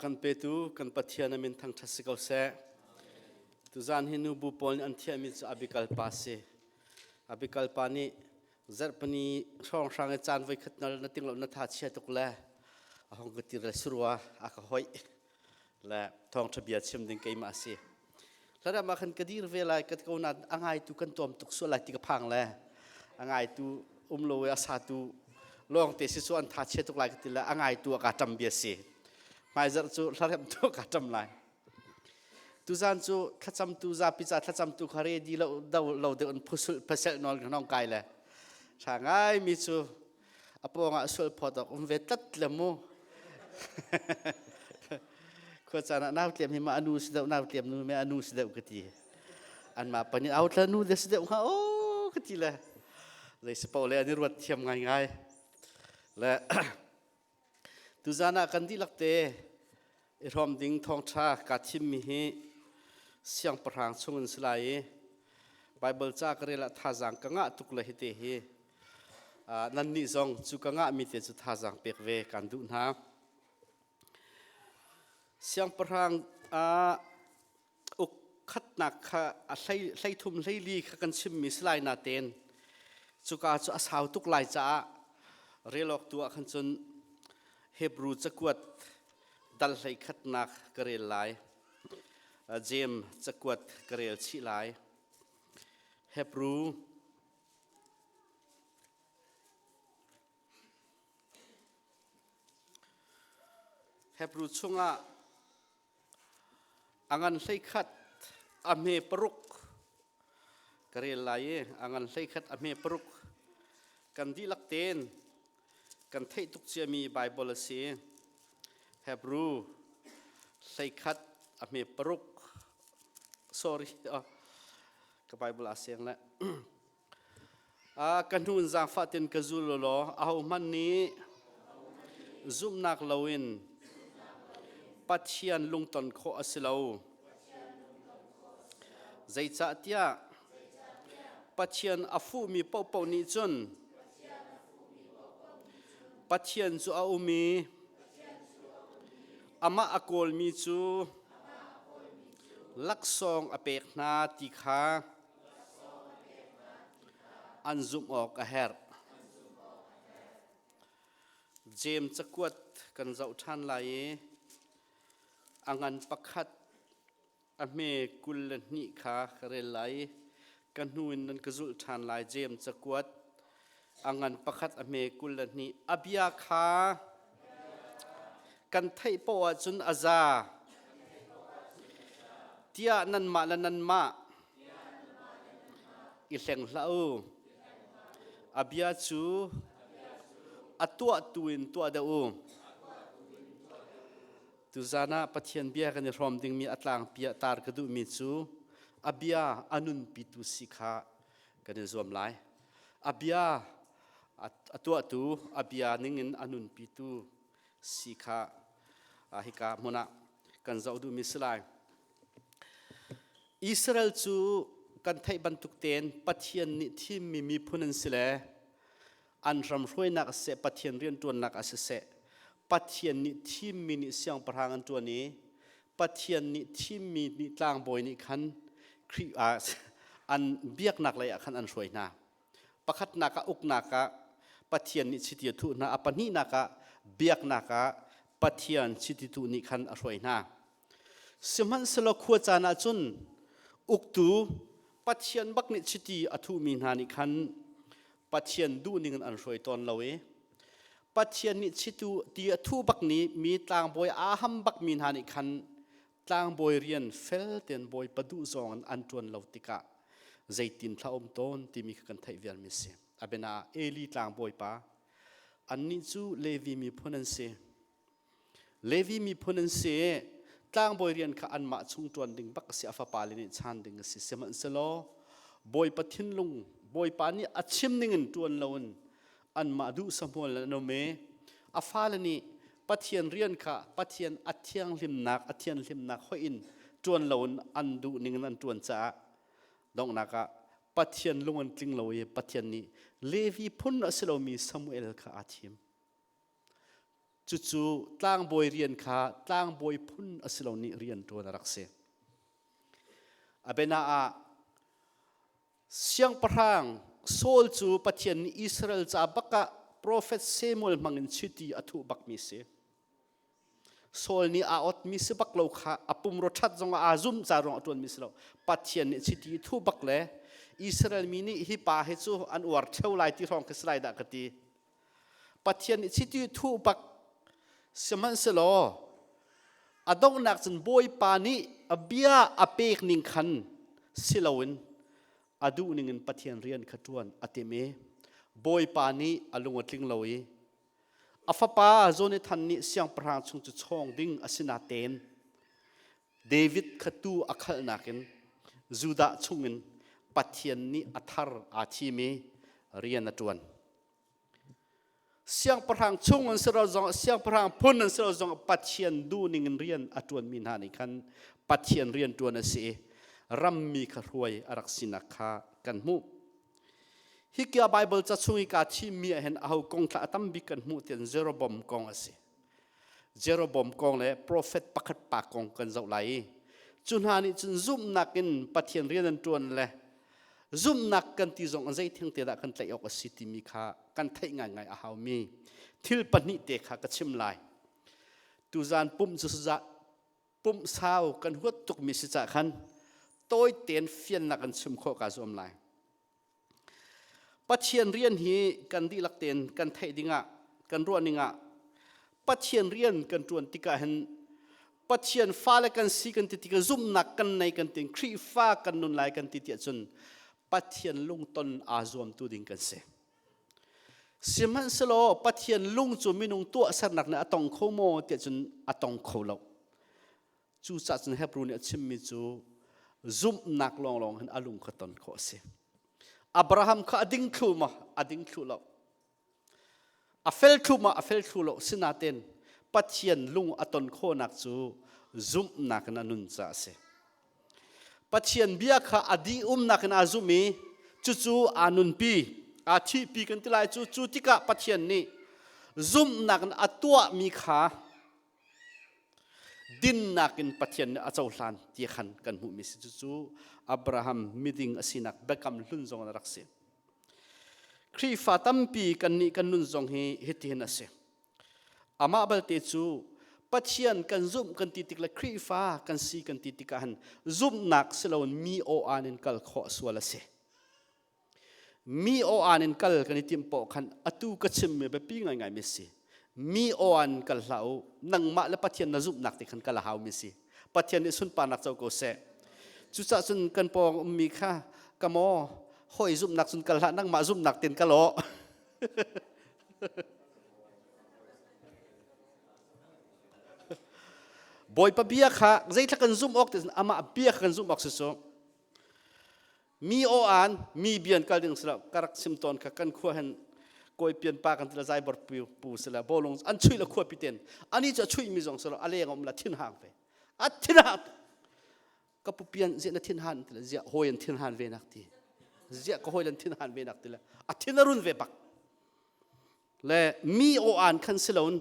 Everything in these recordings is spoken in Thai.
kan petu kan pathian amin thang thasikau se tu zan hinu bu pol an thiami chu abikal pa se abikal pa ni zarpani rong sang e chan vai khatnal na tinglo na tha chhe tukla ahong gatir la surwa aka hoi la thong thabia chim ding ke ma se lara ma khan kadir velai kat ko na angai tu kan tom tuk so la ti ka phang la angai tu lo ya sa tu long te si so an tha chhe tuk la ka tila angai tu ka tam bia se mai zar chu tharem tu ka tam lai tu zan chu thacham tu za pi cha thacham tu khare di lo de on phusul phasel nol nong kai la sangai mi chu aponga sul photok ve tat lemu ko chana naw tlem hi ma anu sidau naw tlem nu me anu sidau kati an ma pani out la nu de sidau ha o kati la le spo le ani ruat thiam ngai ngai la tu zana kan di lakte rom ding thong tha ka thim mi hi siang parang chungun slai bible cha karela tha jang ka nga tukla hi te hi nan ni zong chu ka nga mi te chu tha jang pek ve kan du na siang parang uk khat nak kha a hlai thum hlai li kha kan chim mi slai na ten chu ka chu a sau tuk lai cha relok tu a khan chun hebrew chakwat dal hlai khat nak karel lai jem chakwat karel chi lai hebrew chunga angan hlai khat ame paruk karel lai angan hlai khat ame paruk kan di lak ten kan thei tuk chiami bible se hebrew hlai khat ame paruk sorry ka bible aseng la kan hun za fatin ka zulolo au man ni zum nak lawin pathian lungton kho asilo zaicha tia pathian afu mi pau ni chun pathian chu a umi ama akol mi chu laksong apek na ti kha anzum ok a her jem chakwat kan zau than lai angan pakhat ame kul ni kha kare lai kan huin nan kazul than lai jem chakwat angan pakhat ame kul ni abia kha kan thei po chun aza tia nan ma i hleng hlau abia chu atua tuin tua da u tu zana pathian bia kan rom ding mi atlang pia tar ka du mi chu abia anun pitu sikha kan zom lai abia atua tu abia ningin anun pitu sikha hika mona kan zau du mi slai Israel chu kan thai bantuk ten pathian ni thim mi phunan sile an ram hroi nak se pathian rian tuan nak ase pathian ni thim mi ni siang parhang an tuan ni pathian ni thim mi ni tlang boy ni khan an biak nak lai khan an hroi na pakhat naka uk naka pathian ni chitia thu na apani naka biak naka pathian chiti tu ni khan a hroi na siman selo khua chana chun uktu pathian bak ni chiti athu mi na ni khan pathian du ning an hroi ton lawe pathian ni chitu ti athu bak ni mi tlang boy aham bak mi na ni khan tlang boy rian fel ten boy padu zong an tuan lautika zaitin thlaom ton ti mi kan thai vial mi se abena eli tlang boy pa an ni chu levi mi phunan se levi mi phunan se tlang boy rian kha an ma chung tuan ding bak se afa palini chan ding se seman selo boy pathin lung boy pani achim ningin tuan lawun an ma du samol no me afalani pathian rian kha pathian athiang lim nak hoi in tuan lawun an du ningin an tuan cha dong naka pathian lungan tling lawe pathian ni levi phun aselo mi samuel kha athim จู่ๆตั้งบอยเรียนขาตั้งบอยพุ่นอสิลนิเรียนตัวนรักเสอเบนาอาเสียงพระงโซลจูปะเทียนอิสราเอลจะบักกะโปรเฟตเซมูเอลมังอินชิตีอธุบักมิเสโซลนี้อาอดมิสบักโลขาอปุมรทัดจงอาซุมจารองอตุนมิสโลปะเทียนชิตีทุบักเลอิสราเอลมินิฮิปาเฮจูอันวาร์เทวไลที่รองกสไลด์กตีปะเทียนชิตีทุบักสมันสโลอดงนักจนบอยปานีอเบียอเปกนิงขันสิลาวินอดูนิงปะเทียนเรียนขจวนอติเมบอยปานีอลุงอติงลอยอฟปาโจเนทันนิเสียงพระชงจุช่องดิ้งอสินาเตนเดวิดขตูอัคลนักินจูดาชงเงินปะเทียนนิอัทาร์อาชีเมเรียนจวนเสียงพระชงเงินเสราจงเสียงพระพุ่นเงินเสราจงปะเทียนดูนิงเรียนอจวนมินหานิคันปะเทียนเรียนจวนเสียรัมมีขรวยอรักษินักขากันมุฮิกยาไบเบิลจะช่วยการที่มีเห็นเอากองทัพตั้มบิกันมุเตียนเจโรบอมกองสิเจโรบอมกองเลยโปรเฟตปักปากกองกันเจ้าไหลจุนหานี่จุนซุ่มนักกินปะเทียนเรียนจวนเลยซุ่มนักกันที่จงใจทิ้งเตะกันใจออกสิติมีขากันไทยง่ายอาหามีทิลปนิเตะขากระชิมลายตุจานปุ่มจุสะปุ่มสาวกันหัวตุกมิสิจักขันตัวเตียนเฟียนนักกันชิมโคกาซอมลายปัจเจียนเรียนฮีกันดีลักเตียนกันไทยดิงะกันรัวนิงะปัจเจียนเรียนกันจวนติกาเห็นปัจเจียนฟ้าและกันสีกันติกาซุ่มนักกันในกันติงครีฟ้ากันนุนลายกันติเตียจนปัจเจียนลุงตนอาซวมตูดิงกันเสสิมันสโลปัจเจียนลุงจูมินุงตัวสักนักเนี่ยอตองโคโมเตียจนอตองโคโลจูจัดจนเฮบรูเนี่ยชิมมิจูซุ่มนักลองเห็นอลุงขตนโคเสอับราฮัมข้าดิ้งครูมาดิ้งครูเราอัฟเฟลครูมาอัฟเฟลครูเราสินาเตนปัจเจียนลุงอตนโคนักจูซุ่มนักนันุนจ่าเสปัจเจียนเบียข้าอดีนักนาซุมีจูอานุนปีอาชีปีกันที่ไรจูติกะปัจเจียนนี่ซุ่มนักนอตัวมีขาดินนักินปัจเจียนอาเจ้าหลานที่ขันกันหูมิสจูอับราฮัมมิดิงอสินักเบกัมลุนจงรักเสครีฟาตัมปีกันนี่กันลุนจงฮิตินัสอามาบัลเตจูปัจเจียนกันซุ่มกันติติกละครีฟากันซีกันติติกันซุ่มนักสลวนมีโออานินกัลข้อสวลเสมีโออานินกัลกันนิติมปอขันอตูกัชิมเมเบปีง่ายมิสมีโออันกัลเหลานังมาและปัจเจียนนซุ่มนักติขันกัลหาวมิสปัจเจียนนี่สุนปานักเจ้าโกเสจุดสุนกันปองมีค่ากะโมห้อยซุ่มนักสุนกัลละนังมาซุ่มนักเต็นกะโลบอยปะเบียค่ะใจถ้ากันซุ่มออกแต่อามาเบียกันซุ่มออกสุดมีโออันมีเบียนกัลดึงสละกรักซิมตอนค่ะกันขั้วเห็นกอยเปลี่ยนปากันตละใจบดปูสละโบลงอันช่วยละขั้วพิเตนอันนี้จะช่วยมีสองสละอะไรอย่างอมละทิ้งห่างไปอัดทิ้งห่างก็ปุ๊บเปลี่ยนเสียนทิ้งห่างตละเสียหอยทิ้งห่างเวนักทีเสียก็หอยทิ้งห่างเวนักทีละอัดทิ้งรุนเวบักและมีโออันคันสละวน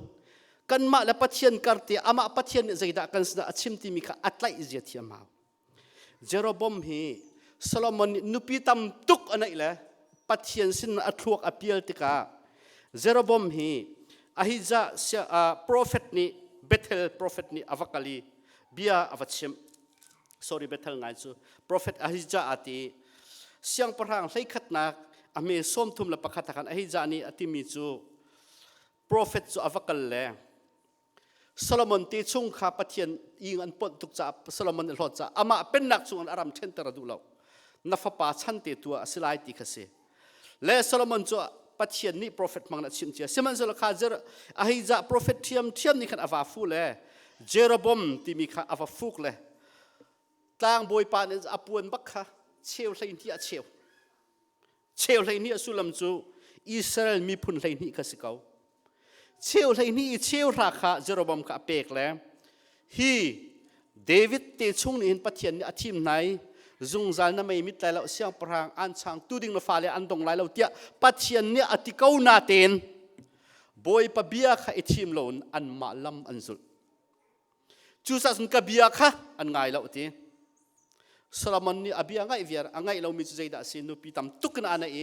กันมาและปัจเจียนการเตะอามาปัจเจียนใจดักกันสละอัดชิมที่มีค่ะอัดไล่เสียที่มาเจโรบอมฮีโซโลมอนนุปีตำตุกอันนี้แหละปัจเจียนสินอัตลวกอภิเอลติกาเจโรบอมฮีอาฮิจาโปรเฟตนี่เบเทลโปรเฟตนี่อวักกาลีเบียอวัชชิม sorry เบเทลไงจูโปรเฟตอาฮิจาอาติเสียงพระหังให้ขัดนักอเมซอมทุมละประคัตกันอาฮิจานี่อาติมีจูโปรเฟตจูอวักกาลเลยโซโลมอนตีชุ่งข้าปัจเจียนยิงอันปนตุกจ่าโซโลมอนหลอดจ่าอามาเป็นนักสุ่งอันอารามเช่นตระดูเรานับฟ้าชันเตตัวสิไลติคเสและโซโลมอนจูปัจเจียนนี่โปรเฟตมังนัดชิมเจียสิมันจะละข้าเจออาฮิจาโปรเฟตเทียมนี่ขันอวาฟูเลยเจโรบอมที่มีข้าอวาฟูเลยต่างบอยปานอปวนบักข้าเชลเลยนี่เชลเลยนี่สุลัมจูอิสราเอลมีพุนเลยนี่ข้าสิเขาเชลเลยนี่เชลราคาเจโรบอมข้าเปกแล้วฮีเดวิดเตชุ่งนี่เห็นปัจเจียนนี่อาทิมไหนจุงจานนั่นไม่มิตรแล้วเสียงพระอันช่างตู้ดิ่งนฟ้าเลยอันตรงไหลเราเตี้ยปัจเจียนเนี่ยอติเก้านาเตน บอยปะเบียค่ะไอทีมโลนอันมาลำอันสุดจูสัสนกะเบียค่ะอันไงเราทีโซโลมอนนี่อเบียง่ายเวียร์ง่ายเรามีจุดใจด่าสินุปีตามตุกนาอันเอ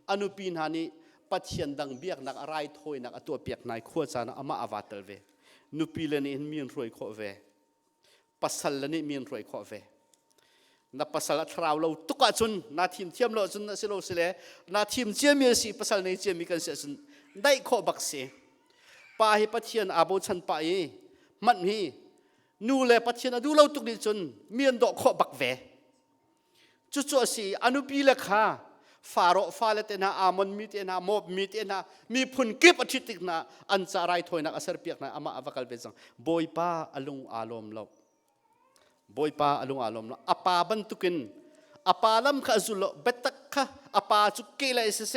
อนุปีนานี่ปัจเจียนดังเบียกนักอะไรถอยนักตัวเปียกนายขวดจานะอามาอวาตลเวนุปีเลนี่มีนรวยขอเวปัสสัลเลนี่มีนรวยขอเวนับปัสสัลทราวเราตุกจุนนาทีมเทียมเราจุนนั่นสิเราสิเลนาทีมเจียมีสิปัสสัลในเจียมีกันเสียจุนได้ขอบักเสียป้าให้ปัจเจียนอาบุชันป้าเอมันมีนูเลปัจเจียนดูเราตุกดิจุนมีนดอกขอบักเวจู่ๆสิอนุปีเลขาฟาโรฟาเลตนาอามอนมีเตนาโมบมีเตนามีพุนเก็บอธิติกนาอันจะไรถอยนักอาศัยเปียกนาอามาอวกาลเบจังบอยป้าอลุงอารมณ์เราบอยป้าอลุงอารมณ์เราอปาบันตุกินอปาลัมข้าจุลเบตักข้าอปาจุกเกลเอเส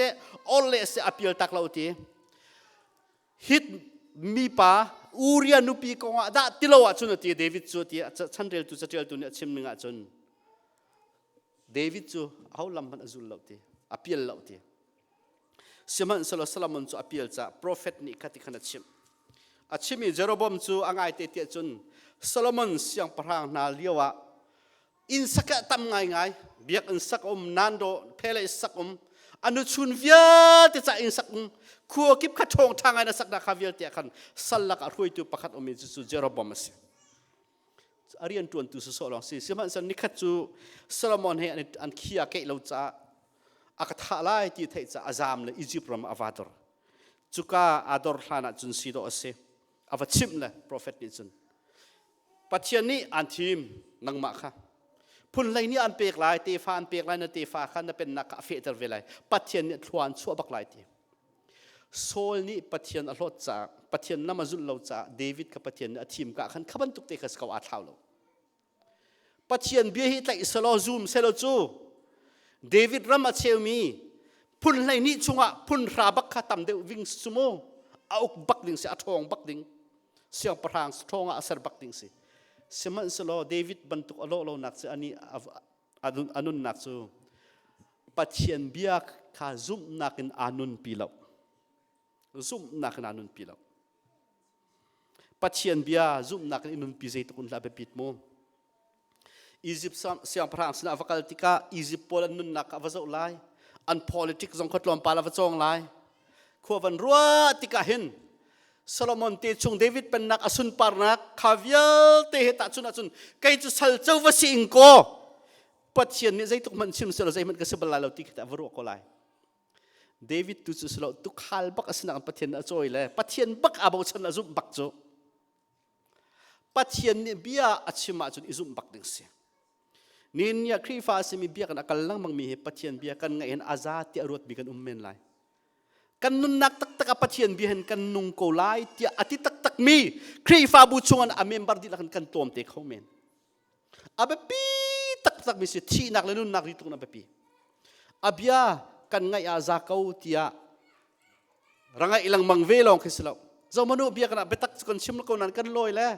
โอเลเสอพิลตักเราทีฮิตมีป้าอูเรียนุปีกงอาดาติโลอาจุนทีเดวิดจูทีฉันเรียลตุจะเรียลตุเนี่ยชิมหนึ่งอาจุนเดวิดจูเอาลำพันอาจุลเราทีอภิลเราทีสมันสโลสลามุนจูอภิลจ้าโปรเฟตนี่ขัดขันชิมอาชิมีเจโรบอมจูอ่างไอเตเตจุนสโลมอนเสียงพระางนาเลียวะอินสักตั้มง่ายเบียกอินสักนันโดเพลย์สักอนุชุนเวียติจ่าอินสักขัวกิบขัดทองทางไงนะสักนักขวิลเตะขันสัลลักอรวยตุประคัดมีจูเจโรบอมสิอารียนตวนตุสุโซลองสิมันสันนิคัดจูโซโลมอนเฮอันขี้อาเกลเราจ้าอากาศลายที่เทจ้าอาซามเลยอียิปต์รำอวาดอร์จุก้าอาดอร์ฮานาจุนซีโดอเซอวาชิมเลยโปรเฟตนิจุนปัจเจียนนี้อันทีมนังมาค่ะพุ่นไรนี่อันเปียกลายเตฟานเปียกลายนั่นเตฟาขันนั่นเป็นนักเฟตเวลัยปัจเจียนนี่ทวนชั่วบักลายทีโซลนี่ปัจเจียนอรรถจ้าปัจเจียนน้ำมาจุนเราจ้าเดวิดกับปัจเจียนทีมกะขันขบันตุกเตกัสเขาอาเท้าเราปัจเจียนเบียฮิตไลสโลซูมเซโลจูเดวิดรัมอาเชลมีพุ่นไรนี่ชงะพุ่นราบักขัดตำเดวิ่งสุโมเอาบักดิ่งสิอาทองบักดิ่งเสียงประหางทองอาศัยบักดิ่งสิสมันสโลเดวิดบรรทุกอโลนักสิอันนี้อานุนนักสูปัจเจียนเบียข้าซุ่มนักinอานุนปีเลาซุ่มนักinอานุนปีเลาปัจเจียนเบียซุ่มนักinอานุนปีเจตุกุนลาเบปิดโมอียิปต์เสียงพระสนาอวกาลติกาอียิปต์โพลันนุนนักอวาจงไลอัน politics จงขัดลมปาลาวจงไลขววันรัวติกาเห็นโซโลมอนเตจงเดวิดเป็นนักอสุนปาร์นักขาวเยลเตเหตัดจุนอจุนใครจะสัลเจ้าวสิงโกปัจเจียนนี่ใจตุกมันชิมเสลใจมันก็สบลายเราติกแต่วรัวก็ไลเดวิดตุจุสโลตุกฮัลบักอสนักปัจเจียนอจอยเลยปัจเจียนบักอาบชันอจุบักโจปัจเจียนนี่เบียอชิมาจุนอิจุบักดึงเสียนี่เนี่ยครีฟ้าสิมีเบียกันอักลังมังมีปัจเจียนเบียกันไงเห็นอาซาที่อรวดบีกันเมนไลกันนุนนักตักตักปัจเจียนเบียเห็นกันนุงโกไลที่อติตักตักมีครีฟ้าบูชงอันอเมนบาร์ดิลักกันตัวมเตะเขาเมนอาเบปีตักตักมีสิที่นักเลยนุนนักริตุนอาเบปีอาเบียกันไงอาซาเขาที่รังไงilangมังเวลองคิสลาวเจ้ามนุษย์เบียกันอาเบตักกันชิมแล้วก็นั้นกันลอยแล้ว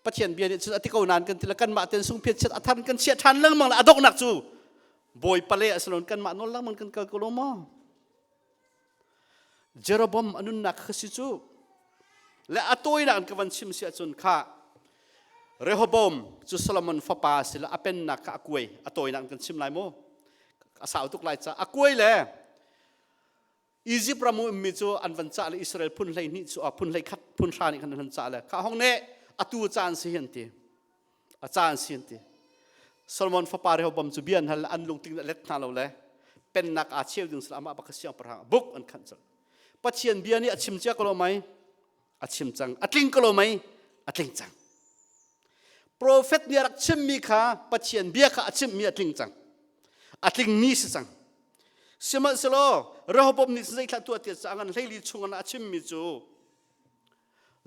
ปัจเจียนเบียเนี่ยอธิกาวนานกันทีละกันมาเต็นสุงเพียรเช็ดอัฐานกันเช็ดทันเรื่องมังละอดกหนักจูบอยปะเล่สลนกันมาโนลังมันกันกลมอเจโรบอมอนุนักขสิจูและอตัวนักกันวันชิมเสียจุนข้าเรโฮบอมจูสลามอนฟาปาสิละอเป็นนักอากวยอตัวนักกันชิมไลโมอาสาวตุกไลจ้าอากวยเลยอียิปต์รามูมิจูอันวันจ้าเลยอิสราเอลพุ่นไลนี่จูพุ่นไลคัดพุ่นชานี่กันวันจ้าเลยข้าห้องเน่อตูจานเสียนตีอาจารย์เสียนตีโซโลมอนฟาปาเรฮบอมจูเบียนฮัลอันลุงติงเล็กนาเราเลยเป็นนักอาเชียวดึงสลามาบักเสียงประหางบุกอันขันจลปัจเจียนเบียนี่อาชิมเจ้าก็รู้ไหมอาชิมจังอาติงก็รู้ไหมอาติงจังโปรเฟตเนี่ยรักชิมมีข้าปัจเจียนเบียข้าอาชิมมีอาติงจังอาติงนี่สิจังสมัยสโลเรฮบอมนี่ใจทัดตัวเตียจังอันให้ลีชงอันอาชิมมีจู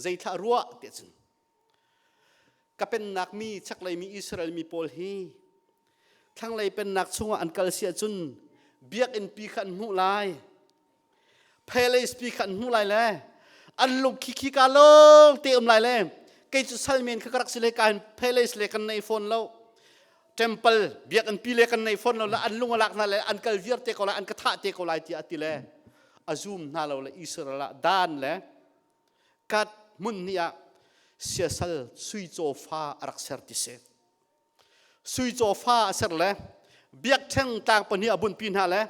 ใจทัดรัวเตียจังก็เป็นนักมีชักเลยมีอิสราเอลมีโพลฮีทั้งเลยเป็นนักชงอันกัลเซียจุนเบียกอินปีขันหูลายเพลย์สปีขันหูลายเลยอันลุกคิกาลงเตะลายเลยใครจะสัลเมนขรักสิเลกันเพลย์สเลกันในโฟนเราเทมเพิลเบียกอันปีเลกันในโฟนเราแล้วอันลุงหลักนั่นเลยอันกัลเวียร์เตะก็ลายอันกระทะเตะก็ลายที่อัติเลย azum na lo le Israel dan le kat mun nia siasal sui zo fa arak ser ti se sui zo fa ser le biak thang tang pani abun pin ha le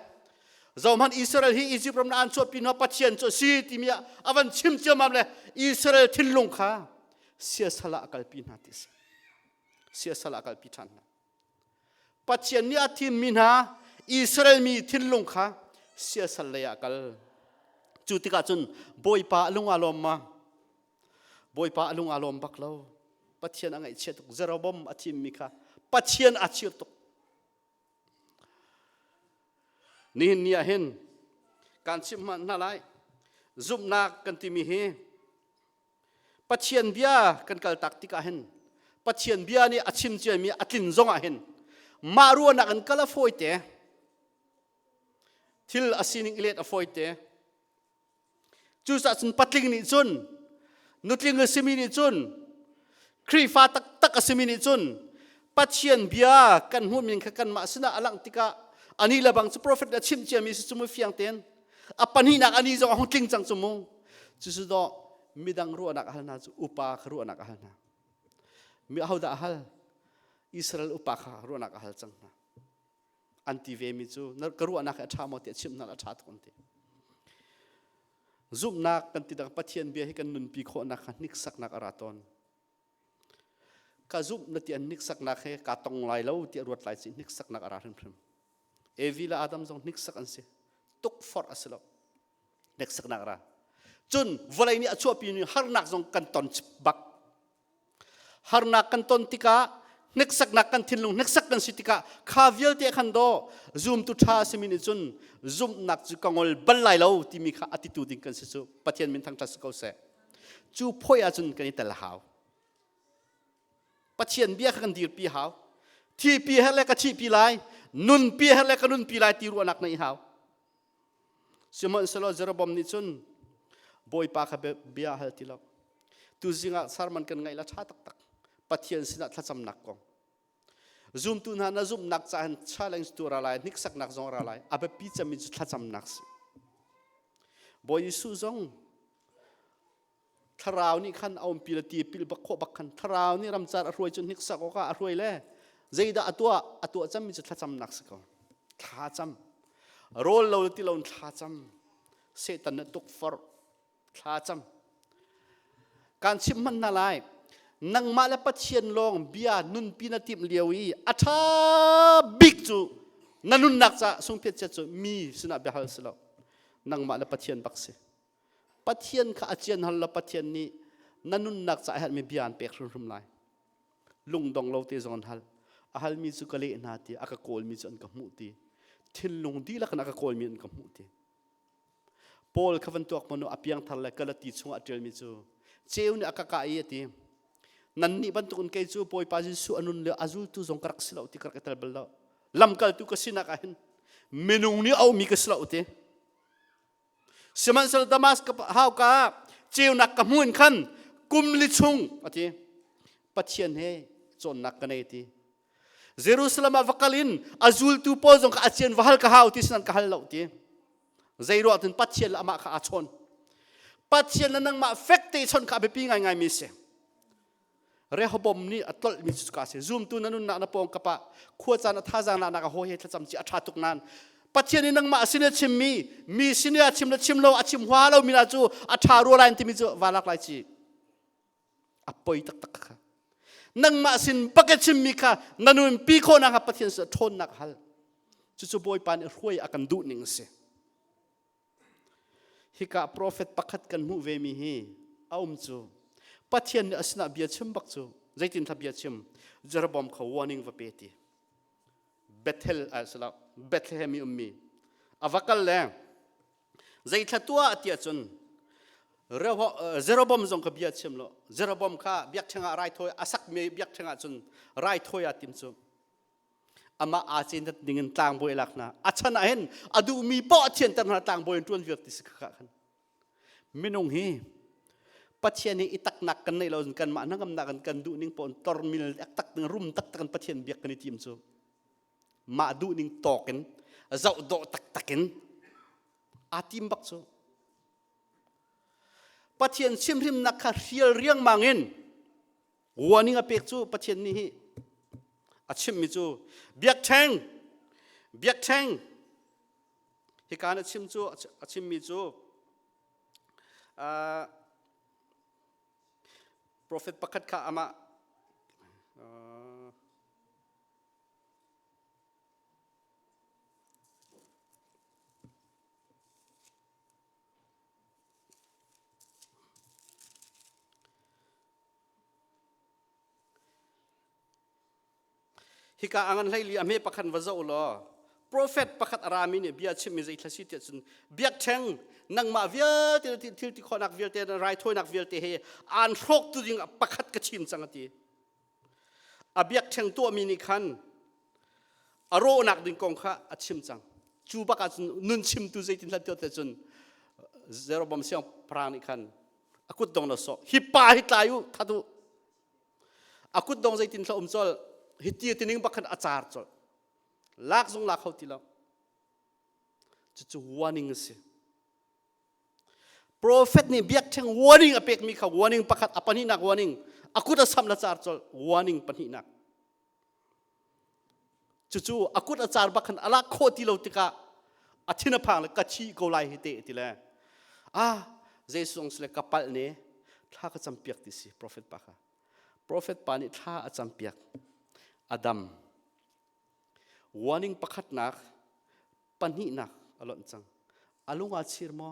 zoman Israel hi Egypt ram an chot pin ha pathian cho si ti mia avan chim chamam le Israel thilung kha siasala akal pin ha ti se siasala akal pithan pathian ni athim min ha Israel mi thilung kha siasal le akal chutika chun boipa lunga lomma boipa lunga lom baklo pathian angai chetuk Jeroboam athim mi kha pathian achir tok ni nia hen kan chimma na lai zumna kan ti mi he pathian bia kan kal taktika hen pathian bia ni achim che mi atlin zonga hen maru na kan kala foite thil asining ilet a foite chu sa chun patling ni chun nutling asimi ni chun khri fa tak tak asimi ni chun pathian bia kan hu min kha kan ma sina alang tika ani labang chu prophet na chim che mi chu mu fiang ten apani nak ani zo hong tling chang chu mu chu su do midang ru anak hal na chu upa khru anak hal na mi hauda hal Israel upa khru anak hal chang na anti ve mi chu na karu anak a tha mo te chim na la tha thon te zum nak kan ti da pathian bia hi kan nun pi kho na khan nik sak nak araton ka zum na ti an nik sak nak he ka tong lai lo ti ruat lai chi nik sak nak ara hrim hrim evila adam jong nik sak an se tuk for aslo nik sak nak ra chun volai ni achu pi ni har nak jong kan ton bak har nak kan ton tika nik sak nak kan thinlung nik sak kan sitika khavial te khan do zoom tu tha semini chun zoom nak chu kangol balai lo ti mi kha attitude ding kan se chu pathian min thang thas ko se chu phoya chun kan tel haw pathian bia kan dir pi haw thi pi hele ka thi pi lai nun pi hele ka nun pi lai ti ru anak nei haw simon selo Jeroboam ni chun boy pa kha bia hal ti lo tu zinga sarman kan ngai la tha tak tak pathian sina thacham nak ko zoom tu na na zoom nak chan challenge tu ra lai nik sak nak zong ra lai abe pi chami thacham nak si boy su zong Thlarau ni khan aum pi la ti pil ba kho ba khan Thlarau ni ram char aroi chun nik sak o ka aroi le zeida atua cham mi thacham nak si ko thacham rol lo ti lo thacham setan na tuk for thacham kan chim man na lai nang mala pathian long bia nun pinatim liawi atha big chu nanun nak cha sung phet cha chu mi suna be hal selo nang mala pathian bakse pathian kha achian hal la pathian ni nanun nak cha hal mi bian pek rum lai lung dong lo te zon hal ahal mi chu kale na ti aka kol mi chon ka mu ti thil lung di la kana ka kol mi ka mu ti Paul khavan tok mono apiang thal la kala ti chunga atel mi chu cheu ni aka ka ye ti nan ni ban tukun kay chu boy pa su anun le azul tu zong karak sila uti karak etal bala lam kal tu kasina ka hin menung ni au mi ka sila uti seman sal damas ka haw ka cheu nak ka mun khan kum li chung ati pathian he chon nak ka nei ti Jerusalem avakalin azul tu po zong ka achian wahal ka haw ti san ka hal lo ti zairo atin pathian ama ka achon pathian nang ma fekte chon ka be pi ngai ngai mi se Rehoboam ni atol mi chu ka se zoom tu nanun na pong kapa khua chan tha jang na ka ho he thacham chi atha tuk nan pathian nang ma sine chim mi sine achim la chim lo achim hwa lo mi na chu atha ro lain ti mi chu walak lai chi apoi tak tak kha nang ma sin paket chim mi kha nanun pi kho na ka pathian sa thon nak hal chu chu boy pan ruai akan du ning se hika prophet pakhat kan mu ve mi hi aum chu pathian asna bia chim bak chu zaitin tha bia chim Jeroboam kha warning va peti Bethel asla Bethlehem ummi avakal le zai thatua atia chun Jeroboam zong kha bia chim lo Jeroboam kha biak thanga rai thoi asak me biak thanga chun rai thoi atim chu ama achin dat dingin tang boi lakna achana hen adu mi po chen tan tang boi tuan viak ti sikha khan minung hi pathian ni itak nak kan nei lo kan ma nangam nak kan du ning pon tormil tak tak rum tak tak kan pathian biak kan tim chu ma du ning token zau do tak takin atim bak chu ปัจเจียนชิมริมนักเรียลเรียงมังเงินวันนี้ก็เป็กจูปัจเจียนนี้อาชิมมิจูเบียกแทงเหตุการณ์อาชิมจูอาชิมมิจูโปรเฟตประคัตข้าอามาฮิกาอังกันไล่ลีอเมประคันวะเจ้าล้อโปรเฟตประคัตอารามิเนี่ยเบียชิมมิใจทัศน์ที่สุดเบียกแทงนังมาเวียที่คนนักเวียเตนไรถ้วยนักเวียเตเฮอันโรคตัวยิงประคัตกระชิมสังตีอาเบียกแทงตัวมินิคันอารมณ์นักดึงกองข้าอาชิมจังจูบักอาจนุนชิมตัวใจที่ทัศน์ที่สุดเซโรบอมเสียงพรางนิคันอากุดดงนสอฮิปาฮิตลายุทัดุอากุดดงใจที่ทัศน์จอลฮิตที่นิ่งบักขันอาจารย์จอลลักซงลักเขาทีละจู่ๆ warning สิโปรเฟตนี่เบียกแทง warning อเปกมีเขา warning ประคัตอปันหินัก warning อากุดอาสัมละจารย์จอล warning ปันหินักจู่ๆอากุดอาจารย์บักขันอลักโคติโลติกาอาทินพังเลยกัดชีโกไลฮิเตติละเจสุงสเลกัปลเนี่ยท่าก็จำเปียกที่สิโปรเฟตปะค่ะโปรเฟตปานี่ท่าจำเปียกอดัม warning ประคัตนักปันหินักอร่อยจังอาลุงอาชีรมอ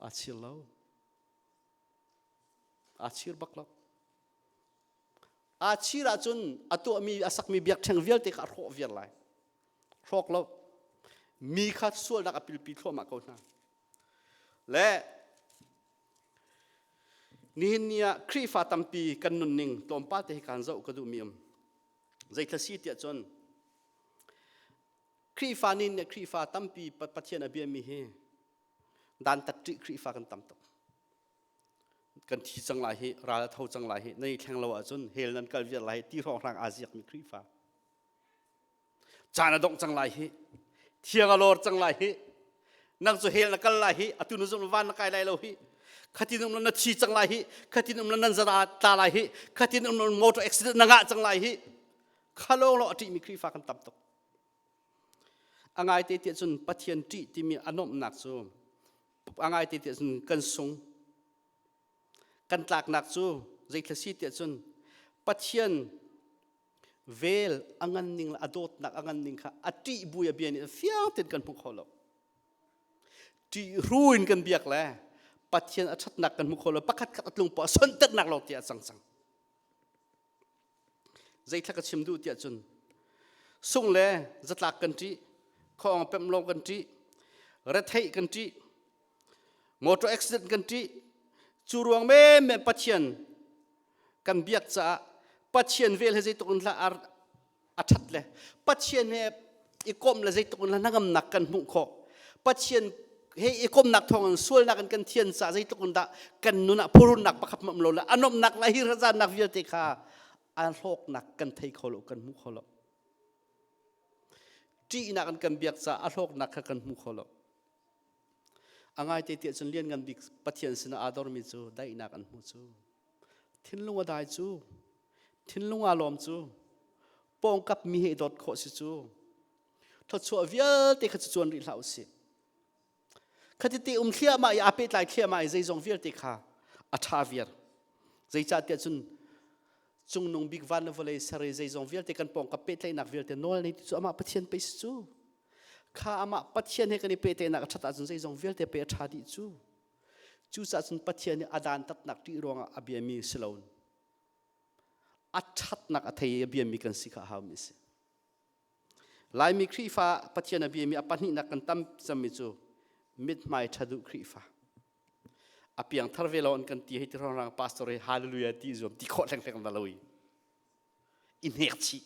อาชีรเล่าอาชีรบักเล่าอาชีรจุนอตัวมีอาศักมีเบียกแทงเวียลติกาโรเวียลไลโรกเล่ามีขัดส่วนนักอภิลปิโทมาก่อนนะและนี่เนี่ยครีฟ้าตั้มปีกันนุนนิงตอมป้าเตะการเจ้ากระดูมีมใจทศีเตียจนครีฟ้านี่เนี่ยครีฟ้าตั้มปีปัจเจนอเบียมีเฮดันตัดจิครีฟ้ากันตั้มตกกันที่จังไรเฮราเท่าจังไรเฮในแข่งเราจนเฮลนั้นกันเวียไรที่รองทางอาเซียนมีครีฟ้าจานดงจังไรเฮเทียงอโลดจังไรเฮนักสุเฮลนักกันไรเฮอตุนุสมวันนักไกลไรเราเฮขัดที่นุ่มนั้นชีจังไรเฮขัดที่นุ่มนั้นจะตาไรเฮขัดที่นุ่มนั้นมอเตอร์เอ็กซิเดนต์นักจังไรเฮข้าโลกเราที่มีครีฟ้ากันตั้มตกอ่างไอเตียจนปัจเจียนที่มีอนมหนักซูอ่างไอเตียจนกันสงกันตากหนักซูใจทศีเตียจนปัจเจียนเวลอ่างนิงละอดดนักอ่างนิงค่ะอติบุยเบียนี่เฟี้ยวติดกันมุขเขาแล้วที่รู้อินกันเบียกแล้วปัจเจียนอัดหนักกันมุขเขาแล้วปักขัดกัดลงปอสนตักหนักเราเตียสังใจทักชิมดูเตียจนส่งเลยจัดหลักกันที่ของเป็นลงกันที่รัฐให้กันที่มอเตอร์เอ็กซิเดนต์กันที่จูรวงแม่ปัจเจียนกันเบียกจะปัจเจียนเวลให้ใจตุนละอัดเลยปัจเจียนเนี่ยอีกอมละใจตุนละนักหนักกันมุขเขาปัจเจียนให้อีกอมหนักทองส่วนนักกันเทียนจะใจตุนละกันนุนะพูรุนักประคับมันโลละอันนมหนักละฮิรจานักวิเตค่ะอันโลกหนักกันไทยเขาโลกันมุขเขาโลจีนักกันเบียกจะอันโลกหนักกันมุขเขาโลอ่างไอเตียจนเลี้ยงกันบิกปัจเจียนสนาอาดอร์มิจูได้นักกันมุจูทิ้งลงว่าได้จูทิ้งลงอารมณ์จูปองกับมีเหตุดอดโคสิจูถ้าชัวเวียเตะขจวนริลาอุสิขจิติเขียมาอาเปตไลเขียมาใจจงเวียเตะขาอัฐาเวียใจจัดเตียจนจงนงบิกวันวเลยสระใจจงเวียเตะกันปองกับเปตไลนักเวียเตะโน่นนี่จูอามาปัจเจียนไปจูข้าอามาปัจเจียนให้กันเปตไลนักชัดจนใจจงเวียเตะไปอัฐาดิจูจัดจนปัจเจียนอาดานตัดนักที่รวงอาเบียมีสโลนอัดชัดนักอัฐยเบียมีกันสิกาฮามิสลายมีครีฟ้าปัจเจียนเบียมีอปันหินักกันตั้มจำมิจูมิดไม่ทัดุครีฟ้าอภิยังทาร์เวลอนกันที่ให้ที่รองรังพาสตอร์ฮาเลลูยาที่จอมที่โคตรแรงๆนั่นเลยอินเนอร์ชี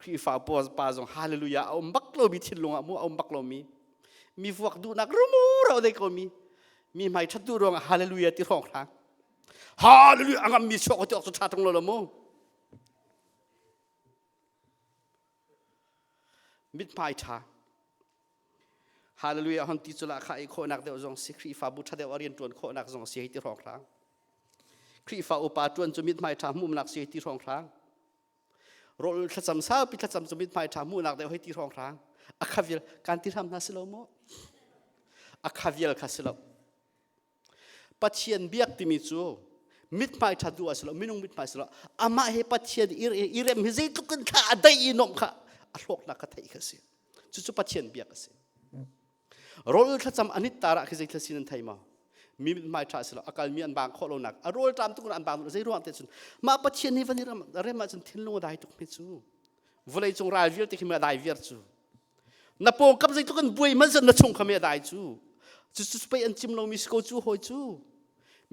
ครีฟ้าปอสปาจงฮาเลลูยาเอาบักโลมีทิ้งลงอ่ะมูเอาบักโลมีพวกดูนักรู้มูเราได้ก็มีไม่ทัดดูรองฮาเลลูยาที่รองรังฮาเลลูยาอังมีโชคที่ออกสุดท้ายตรงเราละมูมิดไม่ช้า ฮาเลลูยาฮันติจุลาข้าอีโคนักเดียวจงสิครีฟ้าบุตรเดียวอริยนจวนโคนักจงเสียที่รองครั้งครีฟ้าอุปาจวนจุมิดไม่ทำมุมนักเสียที่รองครั้งโรลทัศน์สาวปิทัศน์จุมิดไม่ทำมุมนักเดียวให้ที่รองครั้งอัคาวิลการที่ทำนัสโลโมอัคาวิลคาสโลปัจเจียนเบียกที่มีจูมิดไม่ทัดดูสโลมินุงมิดไม่สโลอามาเฮปัจเจียนอีเรมฮิซิตุกันท่าได้ยินนมค่ะอารมณ์นักท่าอีกสิจู่ๆปัจเจียนเบียกสิโรลทัศน์อันนี้ตาระคือใจทศินันไทยมามีไม่ทัดสโลอาการมีอันบางข้อลงนักโรลตามตุกอันบางใจร้อนเตจุนมาปัจเจียนนี้วันนี้เรื่องมาจนทิ้งลงได้ทุกเมื่อจูวันนี้จงรายวิร์ติขึ้นมาได้วิร์จูนับโปกับใจทุกคนบุยมันจะนัดชงขมิ้นได้จู่ๆไปอันจิมลงมิสโกจูหอยจู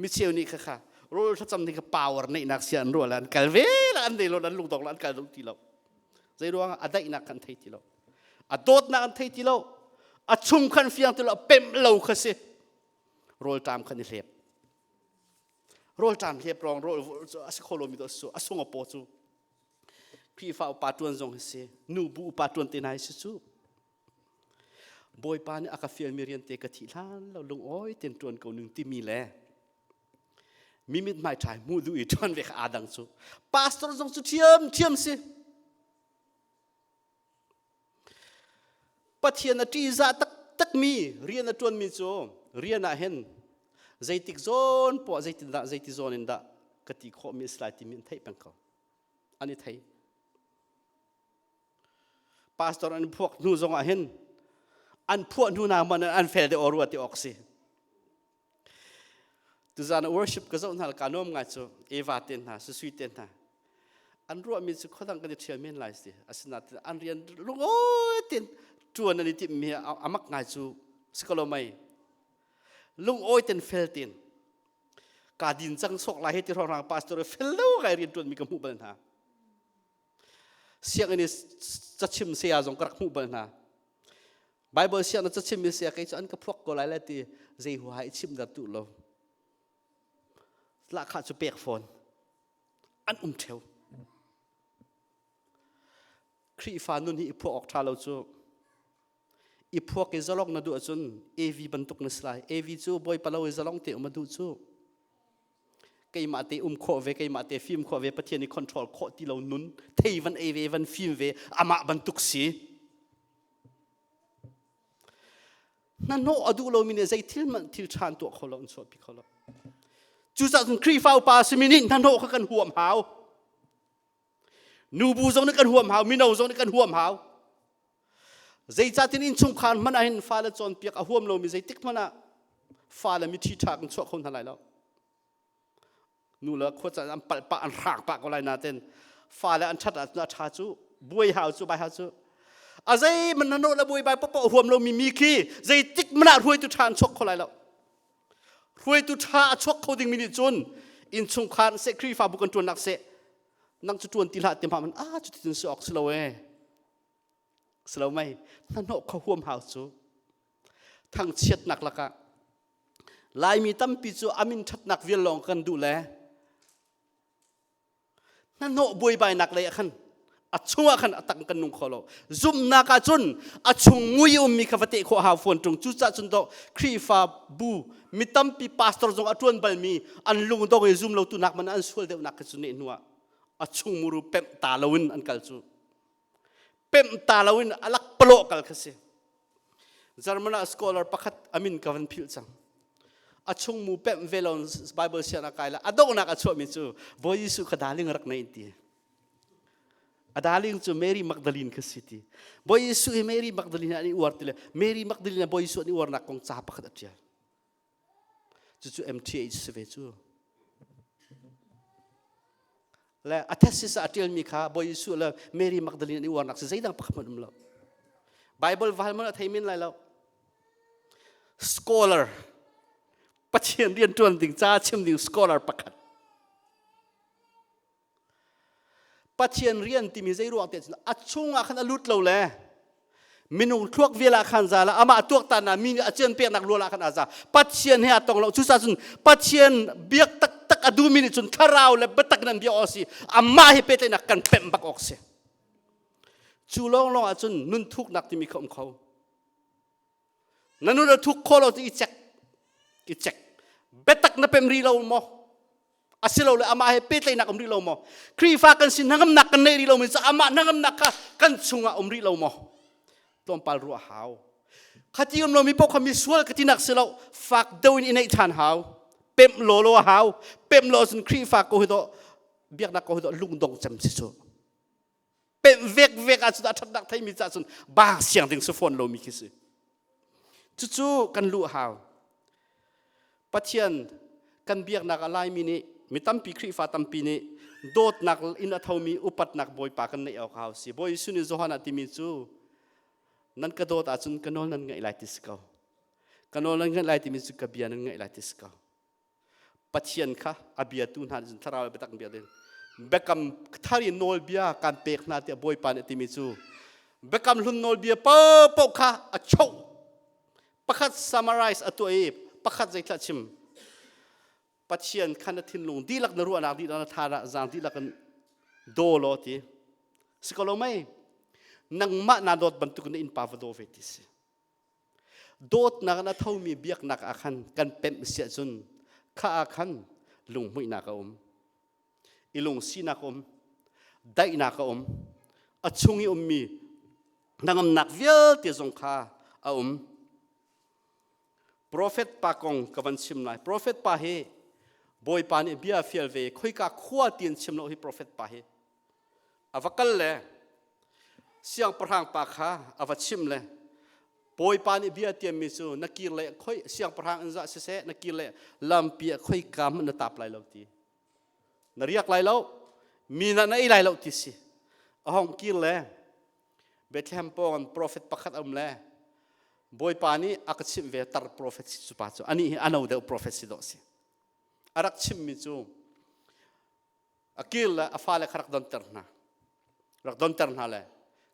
มิเชลนี่ค่ะโรลทัศน์นี่ก็ power ในนักเสียนรัวแล้วกัลเวลอันเดียวนั้นลุงตอกแล้วกัลลุงทีเราใจร้อนอันได้นักกันไทยทีเราอัดโดดนักกันไทยทีเราอัดชุ่มขันเฟียงทีเราเป็นเราค่ะสิโรลตามขันเลียบโรลตามเลียบรองโรลอัสโคโลมิโตสูอัสงอปอจูพี่ฟ้าอุปาตวนจงสินูบูอุปาตวนตีนายสิจูบอยปานอากาเฟียมีเรียนเตกติลานเราลงอ้อยเต็นตวนเก่าหนึ่งที่มีแลมีมิดไม่ถ่ายมูดูอีทอนเวกอาดังจูพาสตอร์จงจูเทียมสิปัจเจียนที่จะตักมีเรียนตวนมีจูเรียนอาเห็นใจติกโซนปอใจติดใจติโซนอินดากติโคมีสไลติมินไทยเป็นเขาอันนี้ไทยพาสตอร์อันพวกนูจงอาเห็นอันพวกนู้นมันอันเฟลเดอรัวที่ออกสิตุจาน worship ก็จะอุณหภูมิการน้อมไงจูเอวาเตนนะสุสุยเตนนะอันรัวมีสุขตั้งกันเชื่อเมนไลสิอาศัยอันเรียนลุงโอ้ยเตนจวนอันนี้ที่มีอามักไงจูสกอลไม่ลุงโอ้ยเตนเฟลเตนการดินจังสกลายให้ที่เราพาสตอร์เฟลแล้วไงเรียนจวนมีกระหูบันนะเสียงอันนี้จะชิมเสียจงกระหูบันนะไบเบิลเสียงนั้นจะชิมมีเสียใครจะอันกับพวกก็หลายที่ใจหัวให้ชิมดัตุเราละขาดจะเปียกฝนอันเทวครีฟ้านุ่นอีพวกออกทาเราจูอีพวกเอซาลองนาดูจนเอวีบรรทุกนัสไลเอวีจูบอยปะเราเอซาลองเตะมาดูจูใครมาเตะโคเวใครมาเตะฟิล์มโคเวปะเทียนในคอนโทรลโคที่เรานุ่นเทวันเอวีวันฟิล์มเวอามาบรรทุกสีนั่นโนอดูเรามีเนี่ยใจทิลมันทิลชานตัวเขาเราอันสวดพิเขาเราจู่ๆจนครีฟ้าอุปาสมินินั่นโนเขากันห่วมหาวนูบูจงนึกกันห่วมหาวมินเอาจงนึกกันห่วมหาวใจจัดที่อินชุมขานมันเห็นฟ้าละจนเปียกห่วมเรามีใจติ๊กมันอะฟ้าละมีที่ทางสวดคนทั้งหลายแล้วนู่นละควรจะอันปะอันรากปะก็ไรนาเต้นฟ้าละอันชัดอันชาจูบวยหาวจูใบหาวจูอาใจมันนั่นโน้ตละบุยใบปะปะห่วมเรามีขี้ใจติ๊กมันอะรวยตุทานชกคนไรแล้วรวยตุทาชกเขาดิ่งมินิจุนอินชุงคานเสครีฟ้าบุกันจวนนักเสนังจุดจวนตีละเต็มพามันจุดที่สุดออกสโลว์สโลว์ไม่นั่นโน้ตเขาห่วมหาวจูทั้งเช็ดนักละกะลายมีตั้มปีจูอามินชัดนักเวียนลองกันดูแลนั่นโน้ตบุยใบนักเลยขันอัดช่วงขันอัดตั้งกันนุ่งขอโลซุ่มนักจุนอัดช่วงมุยมีคาเฟเตขอหาฝนตรงจุดจัดจุนโตครีฟ้าบูมีตั้มปีพาสตอร์จงอัดจวนบอลมีอันลุงโตไปซุ่มเราตุนักมันอันสวยเดียวนักจุนเอ็นหัวอัดช่วงมูรูเป็มตาลวินอันกัลจูเป็มตาลวินอัลักปโลกัลkasiจาร์มันสกอลาร์ปักอามินกัวันพิลจังอัดช่วงมูเป็มเวลอนไบเบิลเชียนักไกลละอัดดงนักอัดช่วงมิจูบอยสุขดาลิงรักในอินเดียอัดาลิงจูเมรี่มักดาลินkasi tiบอยสุเมรี่มักดาลินอันนี้อวดติเลยเมรี่มักดาลินบอยสุอันนี้อวดนักคงจ้าปักดัดเจียจู่ๆ MTH เสวยจูและอัตสิสอัติลมีข้าบอยสุและเมรี่มักดาลินอันนี้อวดนักสิใจดังปักมันเราไบเบิลวาลมันอะไทยมินไรแล้วสกอลาร์ปัจเจียนเรียนจวนดิ่งจ้าชิมดิ่งสกอลาร์ปักปัจเจียนเรียนที่มีใจรวงเต็มอัดช่วงอาคันลุดเราเลยมินุทวกเวลาขันซาละอามาทวกตานามีอาเจียนเปียกนักลัวละขันอาซาปัจเจียนเฮียตรงเราชุดสุนปัจเจียนเบียกตักอดูมินิจุนทาราวและบัตักนันเบียออซีอามาให้เป็ดนักกันเป็มบักออกเสียจูลองอาจุนนุนทุกนักที่มีเขา นั่นนู่นทุกคนเราที่อีเจ็กเบตักนับเป็นรีเราโมอาศัยเราเลยอามาให้เป็ดเลยนักอมรีเราโมครีฟ้ากันสินักนักกันในรีเราไม่จะอามานักนักกันชุงอมรีเราโมตัวปารัวหาวขัดยืมเรามีพวกคำมีส่วนขัดที่นักเสียเราฝากเดินในทานหาวเป็มโลหาวเป็มโลจนครีฟ้าก็หิโตเบียกนักก็หิโตลุงดงจำสิโซเป็มเวกอาจจะทัดนักไทยมีจัดจนบางเสียงถึงสุฟอนเรามีคิดจู่ๆกันลู่หาวปัจเจียนกันเบียกนักอะไรมีตั้มปีครีฟ้าตั้มปีนี้โดดนักอินทาวมีอุปัตนักบอยปากันในเอาเขาสิบอยสุนิจฮานาติมิจูนั่นก็โดดอาจุนกันโนนั่นไงไลติสเกากันโนนั่นไงไลติมิจูกับเบียนั่นไงไลติสเกาปัจเจียนค่ะอาเบียตุนหาจุนทาราวไปตักเบียเดนเบกำทารีโนลเบียการเปกนาเตียบอยปานติมิจูเบกำลุนโนลเบียเปค่ะอโชประคัด summarize ตัวเอประคัดใจทัดชิมปัจเจียนขันทินลุงดีลักนรัวนักดีลักทาระจางดีลักกันโดโลตีสกอลไม่นังมานาโดดบรรทุกในอินปาวโดเวติสโดดนักนาเท่ามีเบียกนักอาคันกันเป็นเสียจุนข้าอาคันลุงไม่นักอมอีลุงสีนักอมได้นักอมอชุงอมมีนังนักเวียลที่ทรงข้าอมProphet pa kong kavan sim lai prophet pa he boy pa ni bia fiel ve khoi ka khua tin sim lo hi prophet pa he avakal le siang parhang pa kha avat sim le boy pa ni bia tiam mi chu nakir le khoi siang parhang anza se nakir le lam pi khoi kam na tap lai lo ti nariak lai lo mi na nai lai lo ti si ahong kir le Bethlehem pon prophet pakhat le boy pani akachim ve tar prophet si chupacho ani anau de prophet si dosi arak chim mi chu akil afale kharak don terna le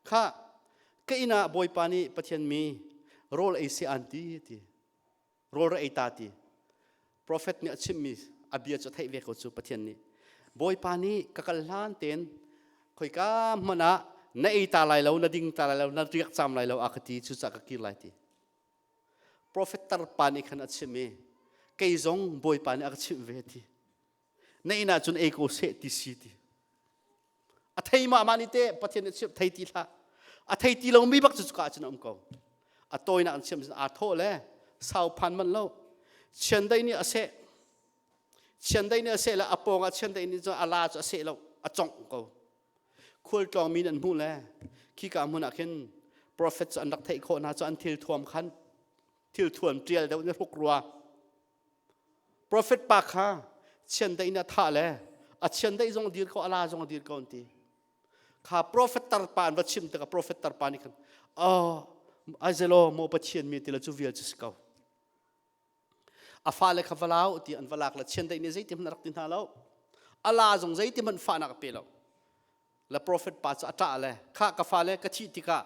kha keina boy pani pathian mi role ac anti ti role ai ta ti prophet ni achim mi abia cho thai ve ko chu pathian ni boy pani kakal han ten khoi ka mana na ai ta lai lo na ding ta lai lo na riak cham lai lo akati chu cha ka ki lai ti prophet tar pani khan achime kei zong boy pani achim ve ti nei na chun eko se ti si ti athai ma mani te pathian chip thai ti la athai ti lo mi bak chu ka chun am ko atoi na chim a tho le sau phan man lo chen dai ni ase la aponga chen dai ni cho ala cho ase lo a chong ko khul tong min an mu le khi ka mun a khen prophet an dak thai kho na cho an thil thuam khan til thuan trial deuh ne huk ruwa prophet pa kha chen dai na tha le a chen dai jong dir ko ala jong dir ko ti kha prophet tar pan wa chim ta prophet tar pan ni khan azelo mo pa chen mi ti la chu vial chu skau a fa le khawalau ti an walak la chen dai ni zai tim narak tin ha lo ala jong zai tim man fa na ka pe lo la prophet pa cha ta le kha ka fa le ka chi ti ka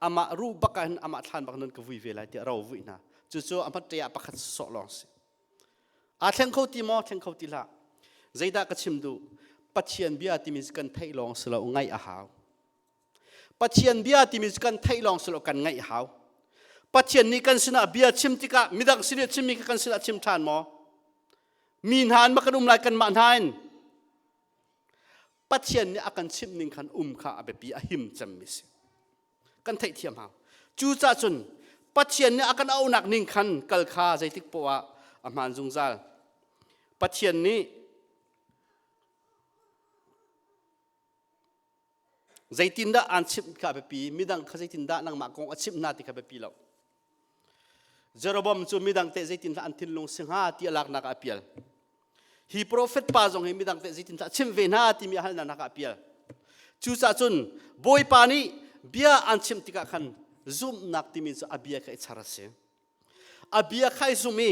ama ru bakan ama than bak nan ka vui ve lai ti raw vui na chu amat ya pakhat so long si a theng kho ti la zaida ka chimdu pachian bia ti mis kan thai long slo ngai a haw pachian bia ti mis kan thai long slo kan ngai haw pachian ni kan sina bia chim ti ka midang sini chim mi kan sina chim than mo min han ma kan lai kan man han pachian ni akan chim ning khan kha abe pi a him cham mi si kan thai thiam haw chu cha chun pachian ni akan au nak ning khan kal kha zai tik po a man jung zal pachian ni zaitin da an chip ka be pi midang kha zaitin da nang ma kong a chip na ti ka be pi lo Jeroboam chu midang te zaitin da an tin lung sing ha ti alak na ka apial hi prophet pa jong hi midang te zaitin da chim ve na ti mi hal na ka apial chu cha chun boy pa ni bia an chim ti ka khan zoom nak ti mi chu abia ka icharase abia khai zumi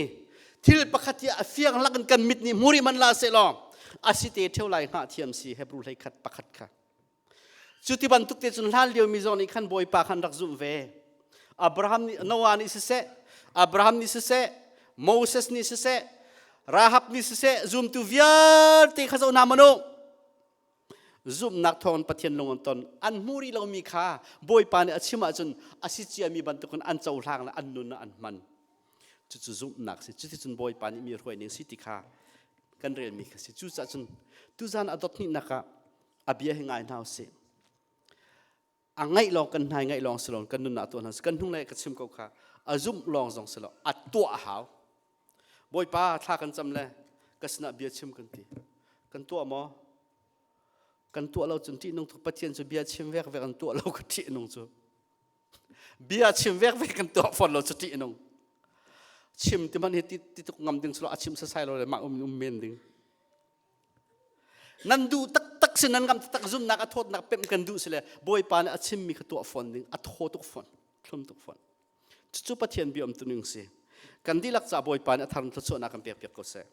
thil pakhati afiang lakan kan mit ni muri man la se lo asite theulai ha thiam si hebru lai khat pakhat kha chuti ban tuk te chun hal leo mi zoni khan boy pa khan rak zum ve abraham ni noah ni se moses ni se rahab ni se zum tu vial te khazo na mano zoom nak thon pathian long ton an muri lo mi kha boy pa ni achima chun asichia mi ban tukun an chau hlang la an nun na an man จุจุหนักสิจุดที่จุนบอยปานี่มีรวยหนึ่งสิติขากันเรียนมีสิจุจัดจุนตุจานอดนี่นักอาเบียให้ง่ายน่าเสียอังไงลองกันไงลองสลองกันนุนนาตัวนั้นกันทุ่งในกระชิมเขาขาอาจุ่มลองสองสลองอัดตัวหาวบอยปาท่ากันจำเลยก็สนับเบียชิมกันทีกันตัวมอกันตัวเราจนที่นุ่งทุกประเทศจะเบียชิมแวกกันตัวเราก็ที่นุ่งจูเบียชิมแวกกันตัวฝนเราจะที่นุ่งชิมที่มันเห็นที่ตุกงำดึงสโลอาชิมใส่เราเลยมาเมนดึงนั่นดูตักสินันกำตักซุ่มนักอัดโทษนักเป็นกันดูสิเลยบอยปานอาชิมมีตัวฝนดึงอัดโทษทุกฝนคลุมทุกฝนจู่ๆประเทศเบียมตัวหนึ่งสิกันที่รักษาบอยปานอัดทำทุกส่วนนักกันเปียกๆก็เสีย